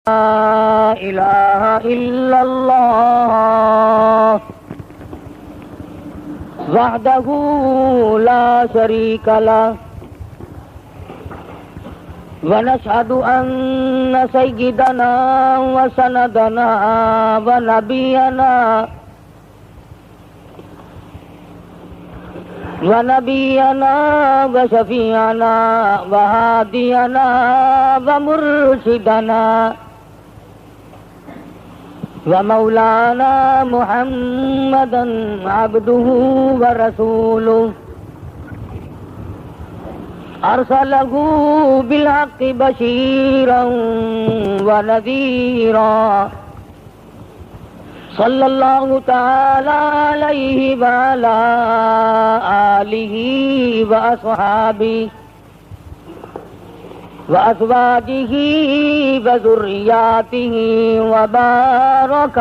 إله إلا الله وحده لا شريك له ونشهد أن سيدنا وسندنا ونبينا وشفيعنا وهادينا ومرشدنا ومولانا محمدا عبده ورسوله أرسله بالحق بشيرا ونذيرا صلى الله تعالى عليه وعلى آله وأصحابه وأزواجه وذرياته وبارك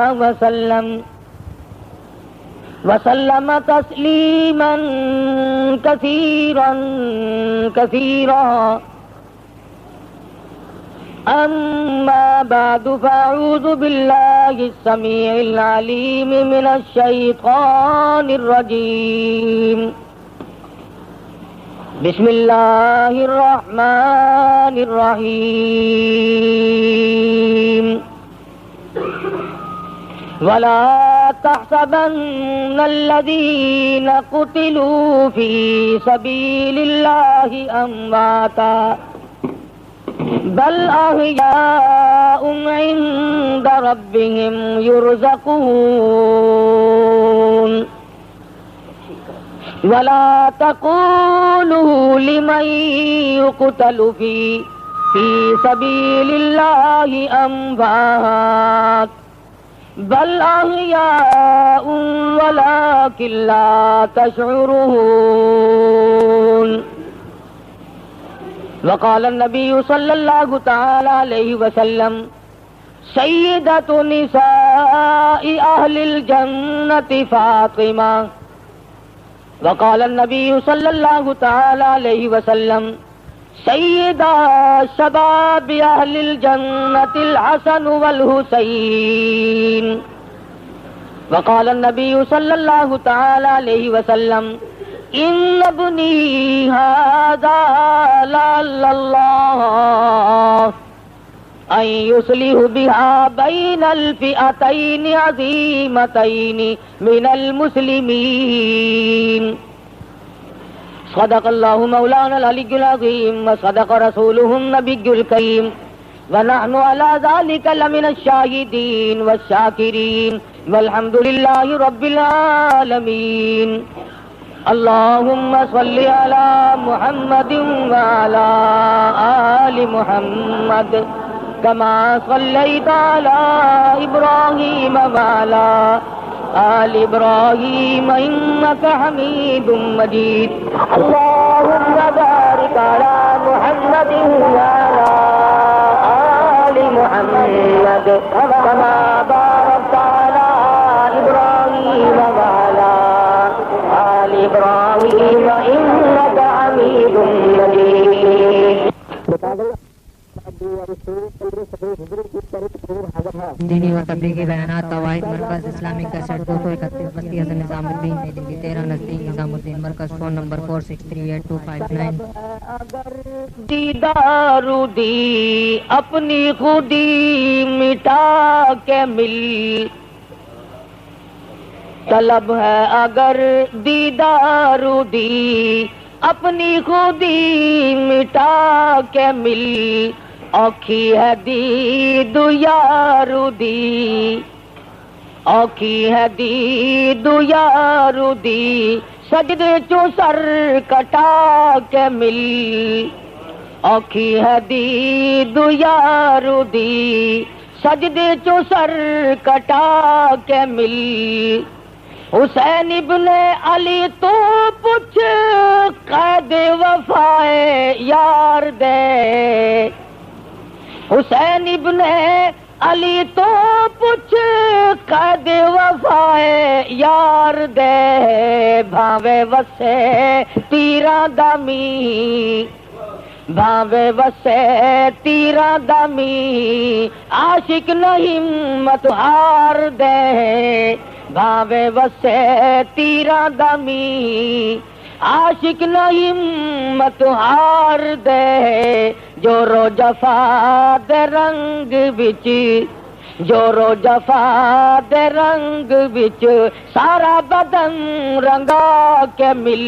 وسلم تسليما كثيرا كثيرا. أما بعد فأعوذ بالله السميع العليم من الشيطان الرجيم. بسم الله الرحمن الرحيم. ولا تحسبن الذين قتلوا في سبيل الله أمواتا بل أحياء عند ربهم يرزقون. ولا تقولوا لمن يقتل في سبيل الله أموات بل أحياء ولكن لا تشعرون. وقال النبي صلى الله تعالى عليه وسلم سيدة نساء أهل الجنة فاطمة. وقال النبي صلى الله تعالى عليه وسلم سيدا شباب أهل الجنة الحسن والحسين. وقال النبي صلى الله تعالى عليه وسلم إن ابني هذا لعل الله أن يصلح بها بين الفئتين عظيمتين من المسلمين. صدق الله مولانا العلي العظيم وصدق رسوله النبي الكريم ونحن على ذلك لمن الشاهدين والشاكرين والحمد لله رب العالمين. اللهم صل على محمد وعلى آل محمد كما صليت على إبراهيم وعلى آل إبراهيم إنك حميد مجيد. اللهم بارك على محمد وعلى آل محمد كما باركت على إبراهيم وعلى آل إبراهيم إنك حميد مجيد. دینی و تبلیغی بیانات قواعد مرکز اسلامک کیسٹ 231 بستی حسن نظام الدین نئی دہلی 13 نزدیک نظام الدین مرکز. Phone number 46382559. اگر دیدار دی اپنی خودی مٹا کے مل طلب ہے. اگر دیدار دی اپنی خودی مٹا کے مل اوکھی ہے دید یارو دی. اوکھی ہے دید یارو دی سجدے چو سر کٹا کے مل. اوکھی ہے دید یارو دی سجدے چو سر کٹا کے مل. حسین ابن علی تو پوچھ قید وفائے یار دے. حسین ابن علی تو پوچھ قید وفائے یار دے. بھاوے وسے تیرا دمی بھاوے وسے تیرا دمی عاشق نہیں ہمت ہار دے بھاوے وسے تیرا دمی عاشق نہیں ہمت ہار دے جو رو جفا دے رنگ وچ جو رو جفا دے رنگ وچ سارا بدن رنگا کے مل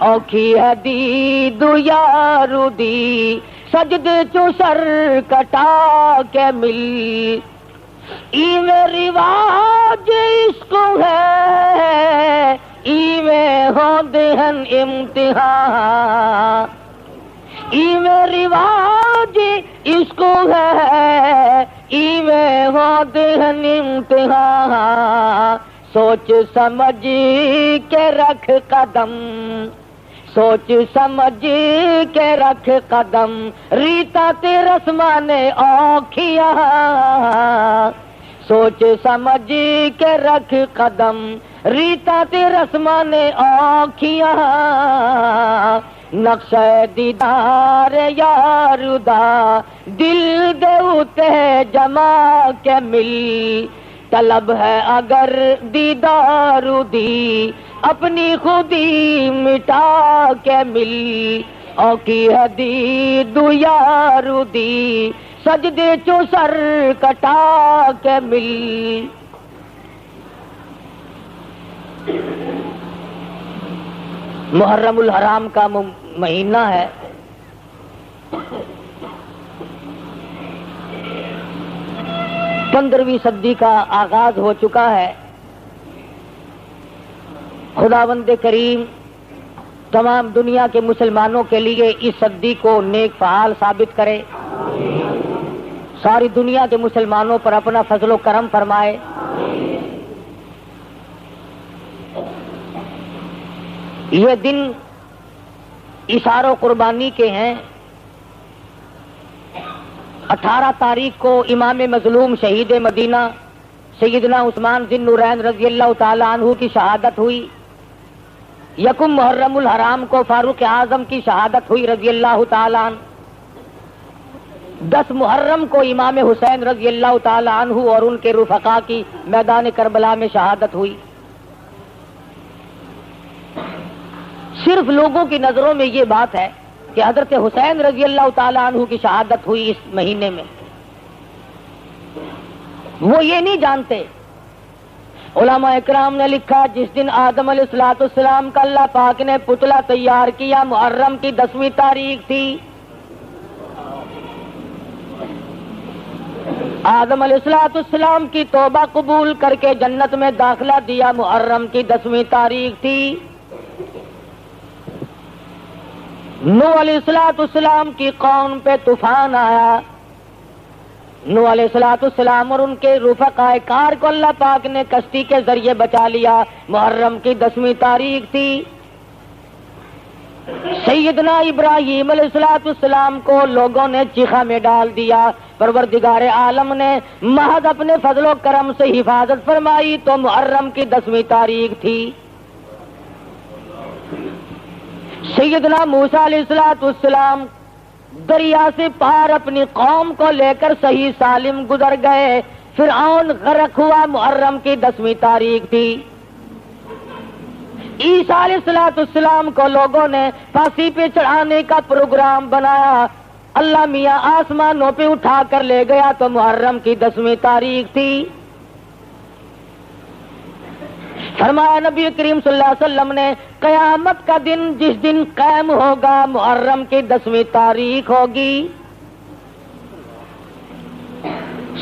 اوکھی ہے دید یارو دی سجدے چو سر کٹا کے مل ایویں رواج اس کو ہے ایویں ہوندے ہن امتحان ایویں رواج اس کو ہے ایویں ہوندے ہن امتحان سوچ سمجھ کے رکھ قدم سوچ سمجھ کے رکھ قدم ریتا تے رسمانے اوکھیاں سوچ سمجھ کے رکھ قدم ریتا تے رسمانے اوکھیاں نقش دیدار یار دا دل دے اتے جما کے مل طلب ہے اگر دیدار دی اپنی خودی مٹا کے مل او کی ہے دید یار دی سجدے چو سر کٹا کے مل محرم الحرام کا مہینہ ہے. 15ویں صدی کا آغاز ہو چکا ہے. خداوند کریم تمام دنیا کے مسلمانوں کے لیے اس صدی کو نیک فعال ثابت کرے. ساری دنیا کے مسلمانوں پر اپنا فضل و کرم فرمائے. یہ دن اثار و قربانی کے ہیں. 18 تاریخ کو امام مظلوم شہید مدینہ سیدنا عثمان ذی النورین رضی اللہ تعالی عنہ کی شہادت ہوئی. یکم محرم الحرام کو فاروق اعظم کی شہادت ہوئی رضی اللہ تعالی عنہ. 10 محرم کو امام حسین رضی اللہ تعالی عنہ اور ان کے رفقا کی میدان کربلا میں شہادت ہوئی. صرف لوگوں کی نظروں میں یہ بات ہے کہ حضرت حسین رضی اللہ تعالی عنہ کی شہادت ہوئی اس مہینے میں. وہ یہ نہیں جانتے. علماء اکرام نے لکھا جس دن آدم علیہ الصلوۃ والسلام کا اللہ پاک نے پتلا تیار کیا محرم کی 10ویں تاریخ تھی. آدم علیہ الصلوۃ والسلام کی توبہ قبول کر کے جنت میں داخلہ دیا محرم کی 10ویں تاریخ تھی. نوح علیہ الصلوۃ والسلام کی قوم پہ طوفان آیا. نوح علیہ الصلوۃ والسلام اور ان کے رفقائے کار کو اللہ پاک نے کشتی کے ذریعے بچا لیا. محرم کی 10ویں تاریخ تھی. سیدنا ابراہیم علیہ الصلوۃ والسلام کو لوگوں نے چیخا میں ڈال دیا. پروردگار عالم نے محض اپنے فضل و کرم سے حفاظت فرمائی تو محرم کی 10ویں تاریخ تھی. سیدنا موسیٰ علیہ الصلوۃ والسلام دریا سے پار اپنی قوم کو لے کر صحیح سالم گزر گئے. فرعون غرق ہوا. محرم کی 10ویں تاریخ تھی. عیسیٰ علیہ الصلوۃ والسلام کو لوگوں نے پھانسی پہ چڑھانے کا پروگرام بنایا. اللہ میاں آسمانوں پہ اٹھا کر لے گیا تو محرم کی 10ویں تاریخ تھی. فرمایا نبی کریم صلی اللہ علیہ وسلم نے قیامت کا دن جس دن قائم ہوگا محرم کی 10ویں تاریخ ہوگی.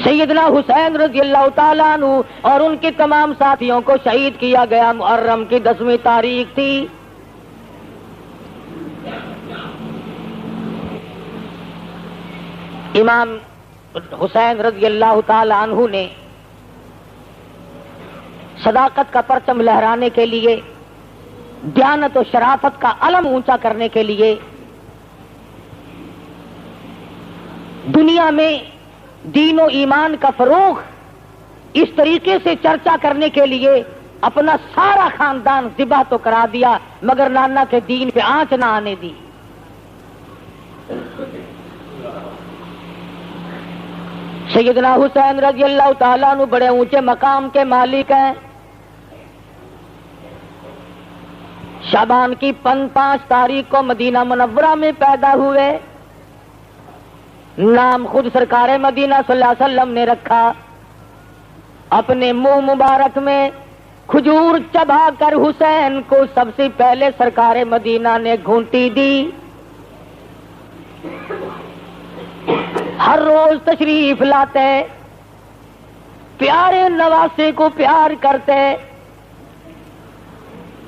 سیدنا حسین رضی اللہ تعالیٰ عنہ اور ان کے تمام ساتھیوں کو شہید کیا گیا. محرم کی 10ویں تاریخ تھی. امام حسین رضی اللہ تعالیٰ عنہ نے صداقت کا پرچم لہرانے کے لیے دیانت و شرافت کا علم اونچا کرنے کے لیے دنیا میں دین و ایمان کا فروغ اس طریقے سے چرچا کرنے کے لیے اپنا سارا خاندان ذبح تو کرا دیا مگر نانا کے دین پہ آنچ نہ آنے دی. سیدنا حسین رضی اللہ تعالیٰ عنہ بڑے اونچے مقام کے مالک ہیں. شعبان کی 5 تاریخ کو مدینہ منورہ میں پیدا ہوئے. نام خود سرکار مدینہ صلی اللہ علیہ وسلم نے رکھا. اپنے منہ مبارک میں کھجور چبا کر حسین کو سب سے پہلے سرکار مدینہ نے گھونٹی دی. ہر روز تشریف لاتے، پیارے نواسے کو پیار کرتے،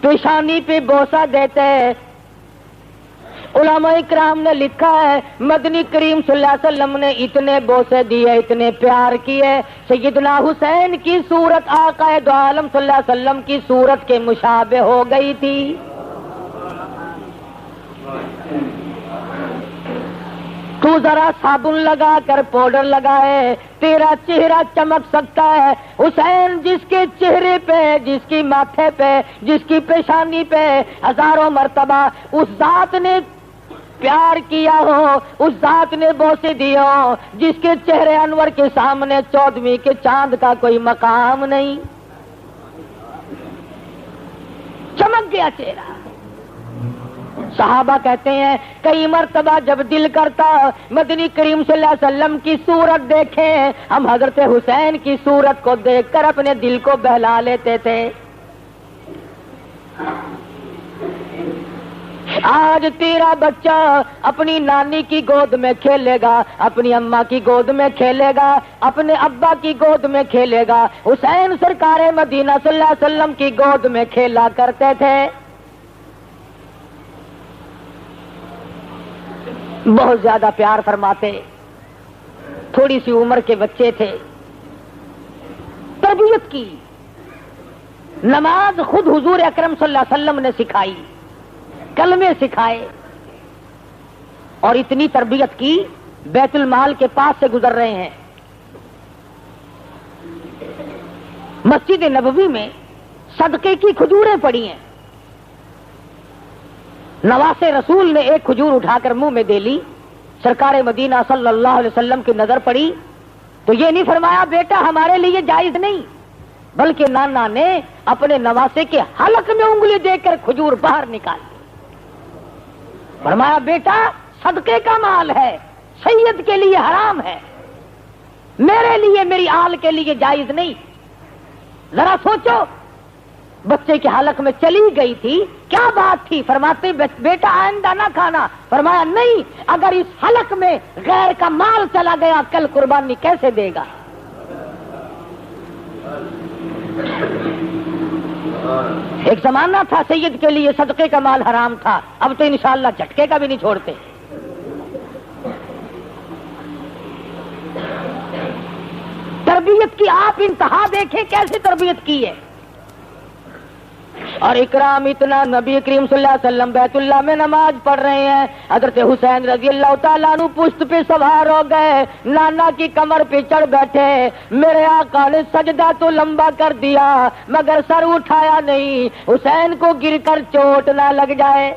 پیشانی پہ بوسہ دیتے. علماء کرام نے لکھا ہے مدنی کریم صلی اللہ علیہ وسلم نے اتنے بوسے دیے، اتنے پیار کیے، سیدنا حسین کی صورت آقا دو عالم صلی اللہ علیہ وسلم کی صورت کے مشابہ ہو گئی تھی. تو ذرا صابن لگا کر پاؤڈر لگائے تیرا چہرہ چمک سکتا ہے. حسین جس کے چہرے پہ، جس کی ماتھے پہ، جس کی پیشانی پہ ہزاروں مرتبہ اس ذات نے پیار کیا ہو، اس ذات نے بوسے دیے ہو، جس کے چہرے انور کے سامنے 14ویں کے چاند کا کوئی مقام نہیں، چمک گیا چہرہ. صحابہ کہتے ہیں کئی مرتبہ جب دل کرتا مدنی کریم صلی اللہ علیہ وسلم کی صورت دیکھیں، ہم حضرت حسین کی صورت کو دیکھ کر اپنے دل کو بہلا لیتے تھے. آج تیرا بچہ اپنی نانی کی گود میں کھیلے گا، اپنی اماں کی گود میں کھیلے گا، اپنے ابا کی گود میں کھیلے گا. حسین سرکار مدینہ صلی اللہ علیہ وسلم کی گود میں کھیلا کرتے تھے. بہت زیادہ پیار فرماتے، تھوڑی سی عمر کے بچے تھے. تربیت کی، نماز خود حضور اکرم صلی اللہ علیہ وسلم نے سکھائی، کلمے سکھائے، اور اتنی تربیت کی بیت المال کے پاس سے گزر رہے ہیں. مسجد نبوی میں صدقے کی کھجوریں پڑی ہیں. نواس رسول نے ایک کھجور اٹھا کر منہ میں دے لی. سرکار مدینہ صلی اللہ علیہ وسلم کی نظر پڑی تو یہ نہیں فرمایا بیٹا ہمارے لیے جائز نہیں، بلکہ نانا نے اپنے نواسے کے حلق میں انگلی دے کر کھجور باہر نکال دی. فرمایا بیٹا صدقے کا مال ہے، سید کے لیے حرام ہے، میرے لیے، میری آل کے لیے جائز نہیں. ذرا سوچو، بچے کے حلق میں چلی گئی تھی، کیا بات تھی؟ فرماتے بیٹا آئندہ نہ کھانا. فرمایا نہیں، اگر اس حلق میں غیر کا مال چلا گیا کل قربانی کیسے دے گا؟ ایک زمانہ تھا سید کے لیے صدقے کا مال حرام تھا، اب تو انشاءاللہ جھٹکے کا بھی نہیں چھوڑتے. تربیت کی آپ انتہا دیکھیں کیسے تربیت کی ہے. اور اکرام اتنا، نبی کریم صلی اللہ علیہ وسلم بیت اللہ میں نماز پڑھ رہے ہیں، حضرت حسین رضی اللہ تعالیٰ عنہ پشت پہ سوار ہو گئے، نانا کی کمر پہ چڑھ بیٹھے. میرے آقا نے سجدہ تو لمبا کر دیا مگر سر اٹھایا نہیں، حسین کو گر کر چوٹ نہ لگ جائے.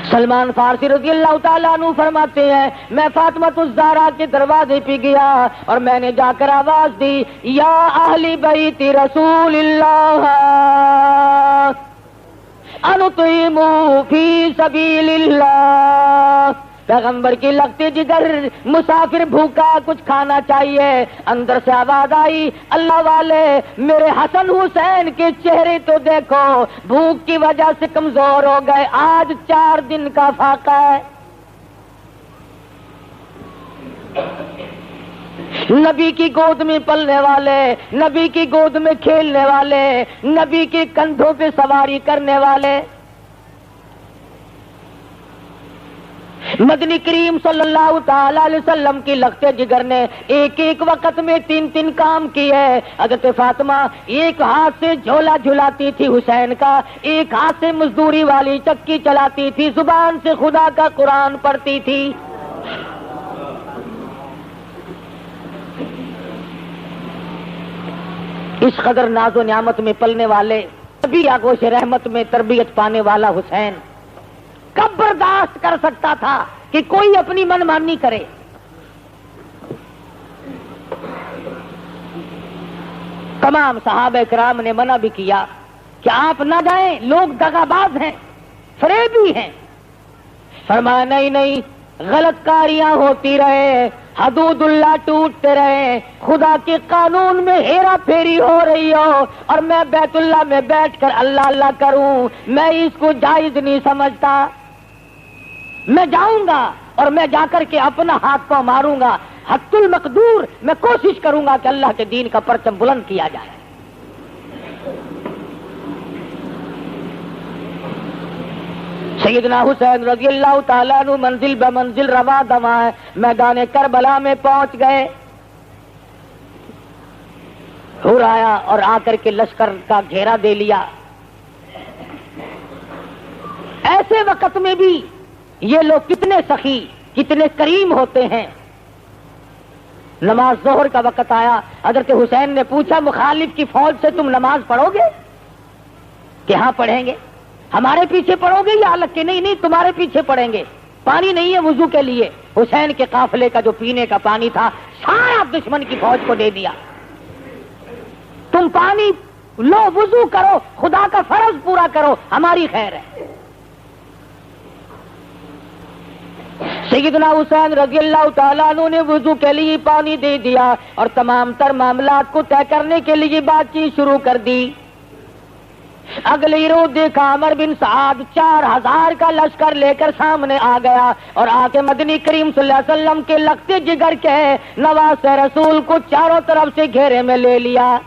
سلمان فارسی رضی اللہ تعالیٰ عنہ فرماتے ہیں میں فاطمۃ الزہرا کے دروازے پہ گیا اور میں نے جا کر آواز دی یا اہل بیت رسول اللہ انطعموا فی سبیل اللہ. پیغمبر کی لگتی جگر، مسافر بھوکا کچھ کھانا چاہیے. اندر سے آواز آئی اللہ والے میرے حسن حسین کے چہرے تو دیکھو، بھوک کی وجہ سے کمزور ہو گئے، آج 4 دن کا فاقہ ہے. نبی کی گود میں پلنے والے، نبی کی گود میں کھیلنے والے، نبی کے کندھوں پہ سواری کرنے والے. مدنی کریم صلی اللہ تعالی علیہ وسلم کی لگتے جگر نے ایک ایک وقت میں 3 کام کیے. حضرت فاطمہ ایک ہاتھ سے جھولا جھلاتی تھی حسین کا، ایک ہاتھ سے مزدوری والی چکی چلاتی تھی، زبان سے خدا کا قرآن پڑھتی تھی. اس قدر ناز و نعمت میں پلنے والے، نبی آغوش رحمت میں تربیت پانے والا حسین کب برداشت کر سکتا تھا کہ کوئی اپنی منمانی کرے؟ تمام صحابہ کرام نے منع بھی کیا کہ آپ نہ جائیں، لوگ دغاباز ہیں، فریبی ہیں۔ فرمایا نہیں نہیں، غلط کاریاں ہوتی رہے، حدود اللہ ٹوٹتے رہے، خدا کے قانون میں ہیرا پھیری ہو رہی ہو اور میں بیت اللہ میں بیٹھ کر اللہ اللہ کروں، میں اس کو جائز نہیں سمجھتا۔ میں جاؤں گا اور میں جا کر کے اپنا ہاتھ پاؤں ماروں گا، حد المقدور میں کوشش کروں گا کہ اللہ کے دین کا پرچم بلند کیا جائے۔ سیدنا حسین رضی اللہ تعالیٰ عنہ منزل بمنزل رواں دواں میدان کربلا میں پہنچ گئے۔ حور آیا اور آ کر کے لشکر کا گھیرا دے لیا۔ ایسے وقت میں بھی یہ لوگ کتنے سخی، کتنے کریم ہوتے ہیں۔ نماز ظہر کا وقت آیا، حضرت حسین نے پوچھا مخالف کی فوج سے تم نماز پڑھو گے؟ کہ ہاں پڑھیں گے۔ ہمارے پیچھے پڑھو گے یا الگ کے؟ نہیں نہیں، تمہارے پیچھے پڑھیں گے۔ پانی نہیں ہے وضو کے لیے، حسین کے قافلے کا جو پینے کا پانی تھا سارا دشمن کی فوج کو دے دیا۔ تم پانی لو، وضو کرو، خدا کا فرض پورا کرو، ہماری خیر ہے۔ سیدنا حسین رضی اللہ تعالیٰ عنہ نے وضو کے لیے پانی دے دیا اور تمام تر معاملات کو طے کرنے کے لیے بات چیت شروع کر دی۔ اگلی روز دیکھا عمر بن سعد 4000 کا لشکر لے کر سامنے آ گیا اور آ کے مدنی کریم صلی اللہ علیہ وسلم کے لختے جگر کے نواز رسول کو چاروں طرف سے گھیرے میں لے لیا۔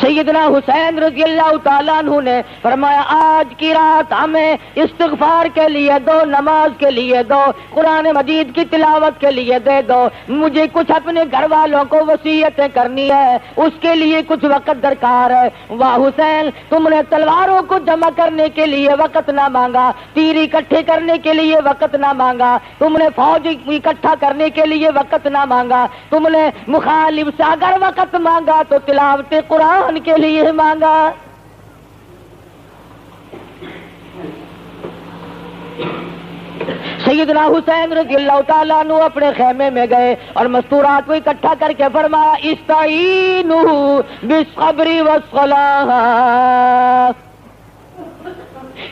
سیدنا حسین رضی اللہ تعالیٰ عنہ نے فرمایا آج کی رات ہمیں استغفار کے لیے دو، نماز کے لیے دو، قرآن مجید کی تلاوت کے لیے دے دو، مجھے کچھ اپنے گھر والوں کو وصیتیں کرنی ہے، اس کے لیے کچھ وقت درکار ہے۔ واہ حسین، تم نے تلواروں کو جمع کرنے کے لیے وقت نہ مانگا، تیر اکٹھے کرنے کے لیے وقت نہ مانگا، تم نے فوج اکٹھا کرنے کے لیے وقت نہ مانگا، تم نے مخالف سے اگر وقت مانگا تو تلاوت قرآن کے لیے مانگا۔ سیدنا حسین رضی اللہ تعالیٰ عنہ اپنے خیمے میں گئے اور مستورات کو اکٹھا کر کے فرمایا استعینوا بالصبر والصلاۃ۔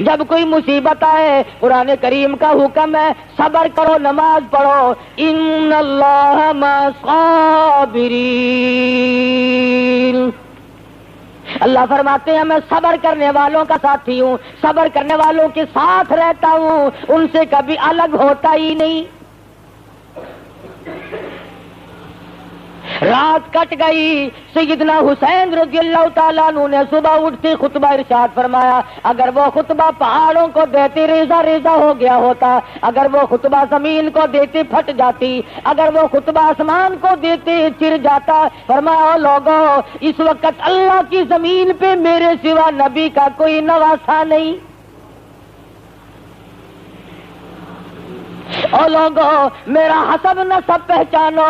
جب کوئی مصیبت آئے قرآن کریم کا حکم ہے صبر کرو، نماز پڑھو، ان اللہ مع الصابرین۔ اللہ فرماتے ہیں میں صبر کرنے والوں کا ساتھی ہوں، صبر کرنے والوں کے ساتھ رہتا ہوں، ان سے کبھی الگ ہوتا ہی نہیں۔ رات کٹ گئی، سیدنا حسین رضی اللہ تعالیٰ عنہ نے صبح اٹھتے خطبہ ارشاد فرمایا، اگر وہ خطبہ پہاڑوں کو دیتے ریزہ ریزہ ہو گیا ہوتا، اگر وہ خطبہ زمین کو دیتے پھٹ جاتی، اگر وہ خطبہ آسمان کو دیتے چر جاتا۔ فرمایا لوگوں، اس وقت اللہ کی زمین پہ میرے سوا نبی کا کوئی نواسا نہیں۔ او لوگوں، میرا حسب نسب پہچانو،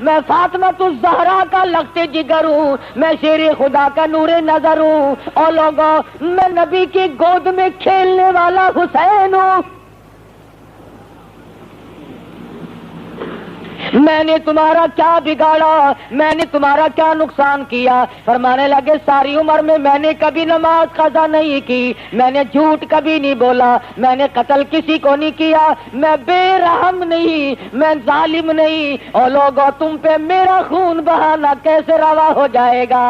میں فاطمۃ الزہرا کا لخت جگر ہوں، میں شیر خدا کا نور نظر ہوں۔ او لوگوں، میں نبی کی گود میں کھیلنے والا حسین ہوں۔ میں نے تمہارا کیا بگاڑا، میں نے تمہارا کیا نقصان کیا؟ فرمانے لگے ساری عمر میں نے کبھی نماز قضا نہیں کی، میں نے جھوٹ کبھی نہیں بولا، میں نے قتل کسی کو نہیں کیا، میں بے رحم نہیں، میں ظالم نہیں۔ اور لوگوں، تم پہ میرا خون بہانا کیسے روا ہو جائے گا؟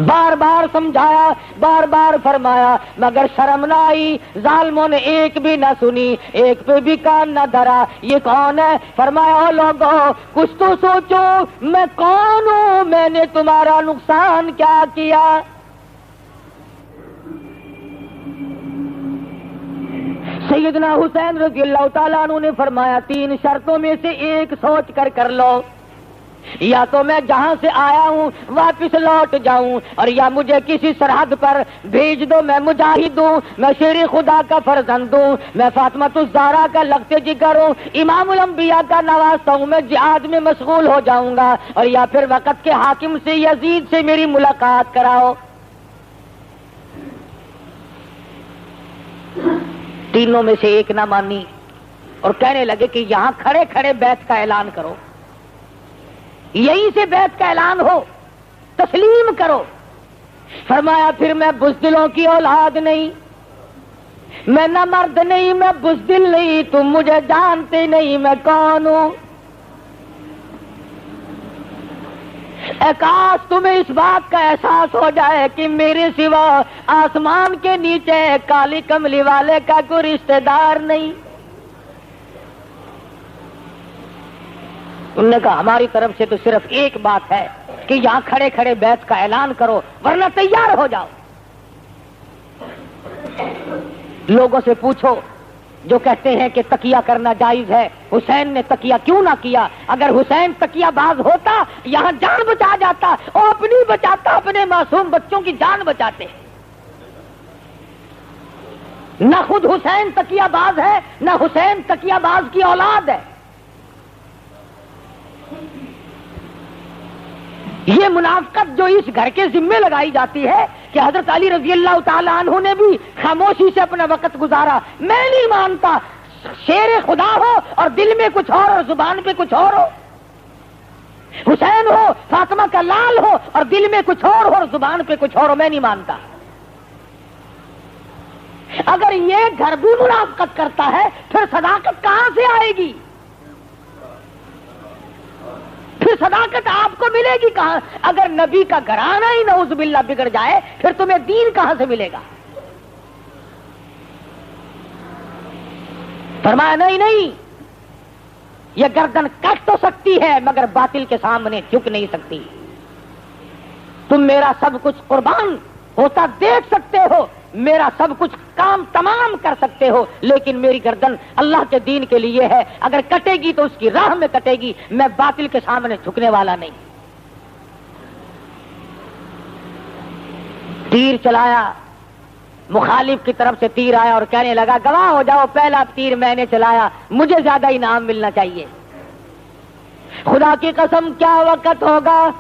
بار بار سمجھایا، بار بار فرمایا، مگر شرم نہ آئی، ظالموں نے ایک بھی نہ سنی، ایک پہ بھی کان نہ دھرا۔ یہ کون ہے؟ فرمایا او لوگوں، کچھ تو سوچو، میں کون ہوں، میں نے تمہارا نقصان کیا کیا؟ سیدنا حسین رضی اللہ تعالیٰ عنہ نے فرمایا 3 شرطوں میں سے ایک سوچ کر لو۔ یا تو میں جہاں سے آیا ہوں واپس لوٹ جاؤں، اور یا مجھے کسی سرحد پر بھیج دو، میں مجاہد ہوں، میں شیر خدا کا فرزند ہوں، میں فاطمۃ الزہرا کا لگتے جگر ہوں، امام الانبیاء کا نواسہ ہوں، میں جہاد میں مشغول ہو جاؤں گا، اور یا پھر وقت کے حاکم سے یزید سے میری ملاقات کراؤ۔ تینوں میں سے ایک نہ مانی اور کہنے لگے کہ یہاں کھڑے کھڑے بیعت کا اعلان کرو، یہیں سے بیعت کا اعلان ہو، تسلیم کرو۔ فرمایا پھر میں بزدلوں کی اولاد نہیں، میں نہ مرد نہیں، میں بزدل نہیں، تم مجھے جانتے نہیں میں کون ہوں۔ اے کاش تمہیں اس بات کا احساس ہو جائے کہ میرے سوا آسمان کے نیچے کالی کملی والے کا کوئی رشتہ دار نہیں۔ انہوں نے کہا ہماری طرف سے تو صرف ایک بات ہے کہ یہاں کھڑے کھڑے بیعت کا اعلان کرو ورنہ تیار ہو جاؤ۔ لوگوں سے پوچھو جو کہتے ہیں کہ تقیہ کرنا جائز ہے، حسین نے تقیہ کیوں نہ کیا؟ اگر حسین تقیہ باز ہوتا یہاں جان بچا جاتا، اور اپنی بچاتا، اپنے معصوم بچوں کی جان بچاتے۔ نہ خود حسین تقیہ باز ہے، نہ حسین تقیہ باز کی اولاد ہے۔ یہ منافقت جو اس گھر کے ذمے لگائی جاتی ہے کہ حضرت علی رضی اللہ تعالی عنہ نے بھی خاموشی سے اپنا وقت گزارا، میں نہیں مانتا۔ شیر خدا ہو اور دل میں کچھ اور زبان پہ کچھ اور ہو، حسین ہو فاطمہ کا لال ہو اور دل میں کچھ اور ہو اور زبان پہ کچھ اور ہو، میں نہیں مانتا۔ اگر یہ گھر بھی منافقت کرتا ہے پھر صداقت کہاں سے آئے گی؟ پھر صداقت آپ کو ملے گی کہاں؟ اگر نبی کا گھرانہ ہی نعوذ باللہ بگڑ جائے پھر تمہیں دین کہاں سے ملے گا؟ فرمایا نہیں، یہ گردن کٹ تو سکتی ہے مگر باطل کے سامنے جھک نہیں سکتی۔ تم میرا سب کچھ قربان ہوتا دیکھ سکتے ہو، میرا سب کچھ کام تمام کر سکتے ہو، لیکن میری گردن اللہ کے دین کے لیے ہے، اگر کٹے گی تو اس کی راہ میں کٹے گی، میں باطل کے سامنے جھکنے والا نہیں۔ تیر چلایا، مخالف کی طرف سے تیر آیا اور کہنے لگا گواہ ہو جاؤ پہلا تیر میں نے چلایا، مجھے زیادہ انعام ملنا چاہیے۔ خدا کی قسم کیا وقت ہوگا،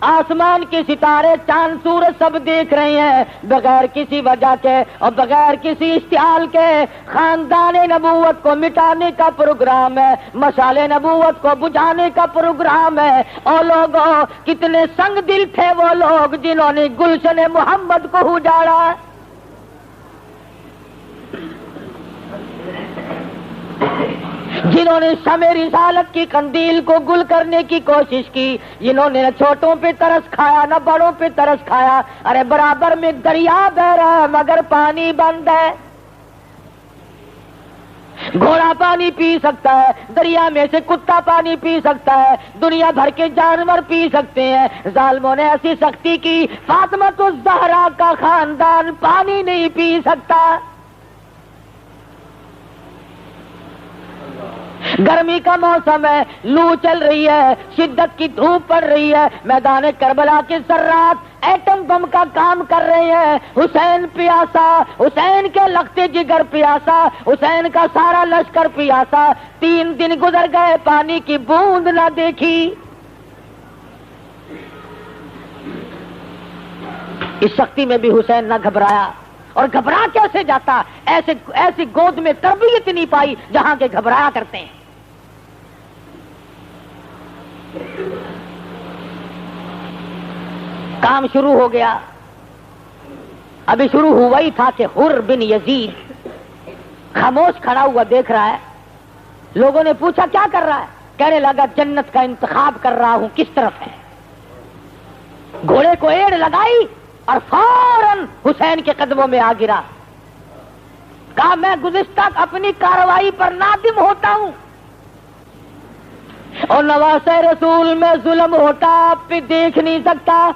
آسمان کے ستارے چاند سورج سب دیکھ رہے ہیں، بغیر کسی وجہ کے اور بغیر کسی اشتعال کے خاندان نبوت کو مٹانے کا پروگرام ہے، مشعل نبوت کو بجھانے کا پروگرام ہے۔ اور لوگوں کتنے سنگ دل تھے وہ لوگ جنہوں نے گلشن محمد کو اجاڑا۔ جنہوں نے شمع رسالت کی قندیل کو گل کرنے کی کوشش کی، جنہوں نے نہ چھوٹوں پہ ترس کھایا نہ بڑوں پہ ترس کھایا۔ ارے برابر میں دریا بہ رہا ہے مگر پانی بند ہے۔ گھوڑا پانی پی سکتا ہے، دریا میں سے کتا پانی پی سکتا ہے، دنیا بھر کے جانور پی سکتے ہیں۔ ظالموں نے ایسی سختی کی، فاطمۃ الزہرا کا خاندان پانی نہیں پی سکتا۔ گرمی کا موسم ہے، لو چل رہی ہے، شدت کی دھوپ پڑ رہی ہے، میدان کربلا کے ذرات ایٹم بم کا کام کر رہے ہیں۔ حسین پیاسا، حسین کے لختے جگر پیاسا، حسین کا سارا لشکر پیاسا۔ 3 دن گزر گئے، پانی کی بوند نہ دیکھی۔ اس سختی میں بھی حسین نہ گھبرایا، اور گھبرا کیسے جاتا؟ ایسی گود میں تربیت نہیں پائی جہاں کے گھبرایا کرتے ہیں۔ کام شروع ہو گیا، ابھی شروع ہوا ہی تھا کہ حر بن یزید خاموش کھڑا ہوا دیکھ رہا ہے۔ لوگوں نے پوچھا کیا کر رہا ہے؟ کہنے لگا جنت کا انتخاب کر رہا ہوں، کس طرف ہے؟ گھوڑے کو ایڑ لگائی اور فوراً حسین کے قدموں میں آ گرا۔ کہا میں گزشتہ اپنی کارروائی پر نادم ہوتا ہوں، اور نواسہ رسول میں ظلم ہوتا آپ پہ دیکھ نہیں سکتا۔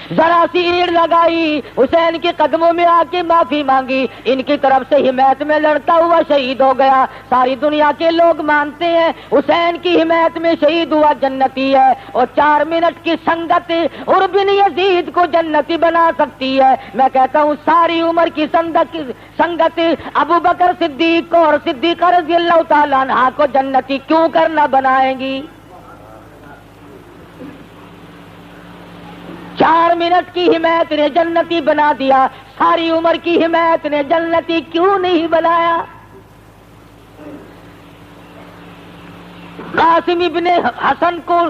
ذرا سی ایڑ لگائی، حسین کے قدموں میں آ کے معافی مانگی، ان کی طرف سے حمایت میں لڑتا ہوا شہید ہو گیا۔ ساری دنیا کے لوگ مانتے ہیں حسین کی حمایت میں شہید ہوا جنتی ہے، اور 4 منٹ کی سنگت اور بن یزید کو جنتی بنا سکتی ہے۔ میں کہتا ہوں ساری عمر کی سنگت ابو بکر صدیق کو اور صدیقہ رضی اللہ تعالیٰ عنہ کو جنتی کیوں کرنا بنائیں گی؟ 4 منٹ کی حمایت نے جنتی بنا دیا، ساری عمر کی حمایت نے جنتی کیوں نہیں بنایا؟ قاسم ابن حسن کو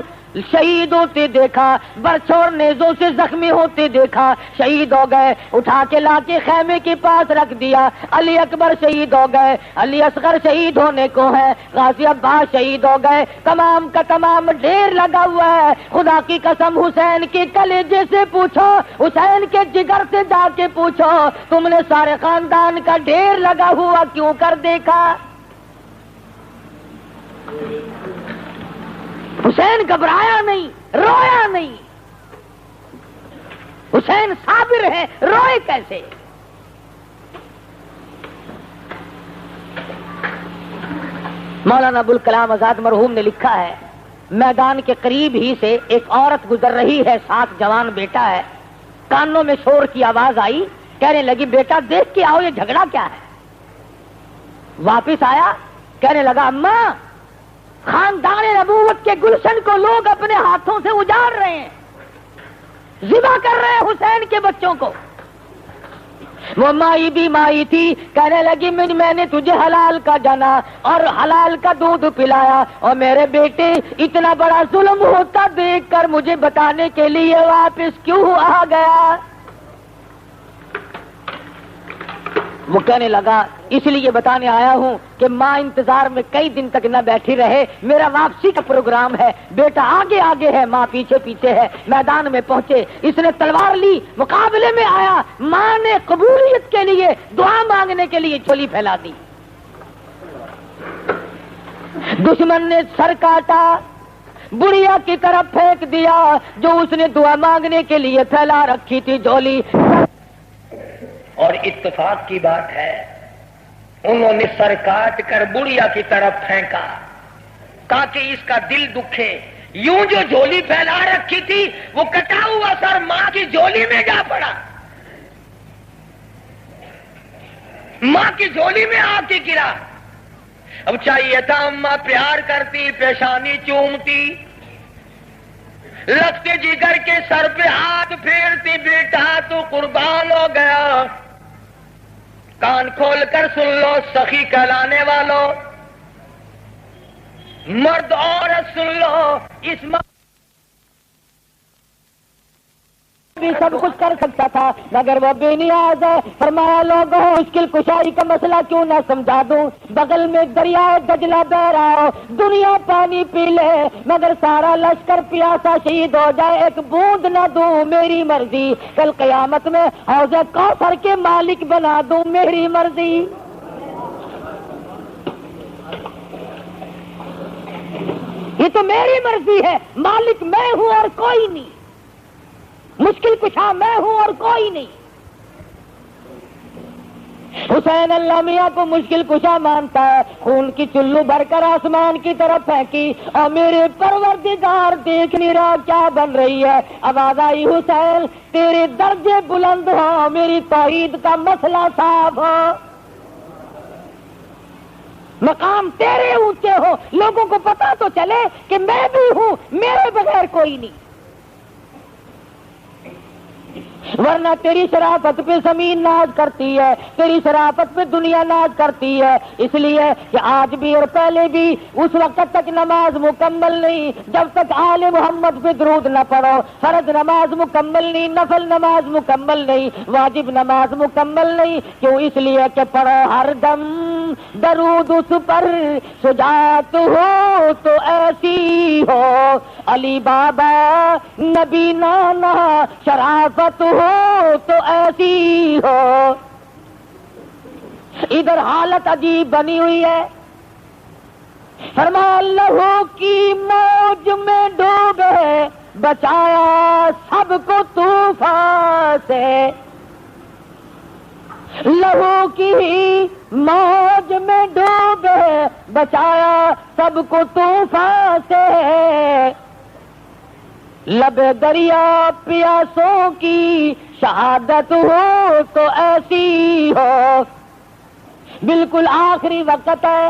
شہید ہوتے دیکھا، برچھوڑ نیزوں سے زخمی ہوتے دیکھا، شہید ہو گئے، اٹھا کے لا کے خیمے کے پاس رکھ دیا۔ علی اکبر شہید ہو گئے، علی اصغر شہید ہونے کو ہے، غازی عباس شہید ہو گئے، تمام کا تمام ڈھیر لگا ہوا ہے۔ خدا کی قسم حسین کے کلیجے سے پوچھو، حسین کے جگر سے جا کے پوچھو، تم نے سارے خاندان کا ڈھیر لگا ہوا کیوں کر دیکھا؟ حسین گھبرایا نہیں، رویا نہیں، حسین صابر ہے، روئے کیسے؟ مولانا ابوالکلام آزاد مرحوم نے لکھا ہے، میدان کے قریب ہی سے ایک عورت گزر رہی ہے، 7 جوان بیٹا ہے، کانوں میں شور کی آواز آئی، کہنے لگی بیٹا دیکھ کے آؤ یہ جھگڑا کیا ہے؟ واپس آیا، کہنے لگا اماں خاندان نبوت کے گلشن کو لوگ اپنے ہاتھوں سے اجاڑ رہے ہیں، ذبح کر رہے ہیں حسین کے بچوں کو۔ وہ مائی بھی مائی تھی، کہنے لگی میں نے تجھے حلال کا جانا اور حلال کا دودھ پلایا، اور میرے بیٹے اتنا بڑا ظلم ہوتا دیکھ کر مجھے بتانے کے لیے واپس کیوں آ گیا؟ وہ کہنے لگا اس لیے بتانے آیا ہوں کہ ماں انتظار میں کئی دن تک نہ بیٹھی رہے، میرا واپسی کا پروگرام ہے، بیٹا آگے آگے ہے، ماں پیچھے پیچھے ہے۔ میدان میں پہنچے، اس نے تلوار لی، مقابلے میں آیا، ماں نے قبولیت کے لیے دعا مانگنے کے لیے جھولی پھیلا دی، دشمن نے سر کاٹا، بڑھیا کی طرف پھینک دیا جو اس نے دعا مانگنے کے لیے پھیلا رکھی تھی جھولی۔ اور اتفاق کی بات ہے انہوں نے سر کاٹ کر بڑھیا کی طرف پھینکا تاکہ اس کا دل دکھے، یوں جو جھولی پھیلا رکھی تھی وہ کٹا ہوا سر ماں کی جھولی میں جا پڑا، ماں کی جھولی میں آ کے گرا۔ اب چاہیے تھا اماں پیار کرتی، پیشانی چومتی، لگتے جگر کے سر پہ ہاتھ پھیرتی، بیٹا تو قربان ہو گیا۔ کان کھول کر سن لو سخی کہلانے والوں، مرد عورت سن لو، اس بھی سب کچھ کر سکتا تھا مگر وہ بے نیاز ہے۔ فرمایا لوگوں مشکل کشائی کا مسئلہ کیوں نہ سمجھا دوں، بغل میں دریائے دجلہ بہ رہا ہو، دنیا پانی پی لے مگر سارا لشکر پیاسا شہید ہو جائے، ایک بوند نہ دوں میری مرضی، کل قیامت میں حوض کوثر کے مالک بنا دوں میری مرضی۔ یہ تو میری مرضی ہے، مالک میں ہوں اور کوئی نہیں، مشکل کشا میں ہوں اور کوئی نہیں۔ حسین اللہ میاں کو مشکل کشا مانتا ہے، خون کی چلو بھر کر آسمان کی طرف پھینکی، اور میرے پروردگار دیکھ نہیں رہا کیا بن رہی ہے۔ آواز آئی حسین تیرے درجے بلند ہو، میری توحید کا مسئلہ صاف ہو، مقام تیرے اونچے ہو، لوگوں کو پتا تو چلے کہ میں بھی ہوں، میرے بغیر کوئی نہیں، ورنہ تیری شرافت پہ زمین ناز کرتی ہے، تیری شرافت پہ دنیا ناز کرتی ہے۔ اس لیے کہ آج بھی اور پہلے بھی اس وقت تک نماز مکمل نہیں جب تک آل محمد پہ درود نہ پڑھو، فرض نماز مکمل نہیں، نفل نماز مکمل نہیں، واجب نماز مکمل نہیں۔ کیوں؟ اس لیے کہ پڑھو ہر دم درود اس پر، شجاعت ہو تو ایسی ہو، علی بابا نبی نانا، شرافت ہو تو ایسی ہو۔ ادھر حالت عجیب بنی ہوئی ہے، فرمایا لہو کی موج میں ڈوبے، بچایا سب کو تو طوفان سے، لہو کی موج میں ڈوبے بچایا سب کو طوفان سے، لب دریا پیاسوں کی شہادت ہو تو ایسی ہو۔ بالکل آخری وقت ہے،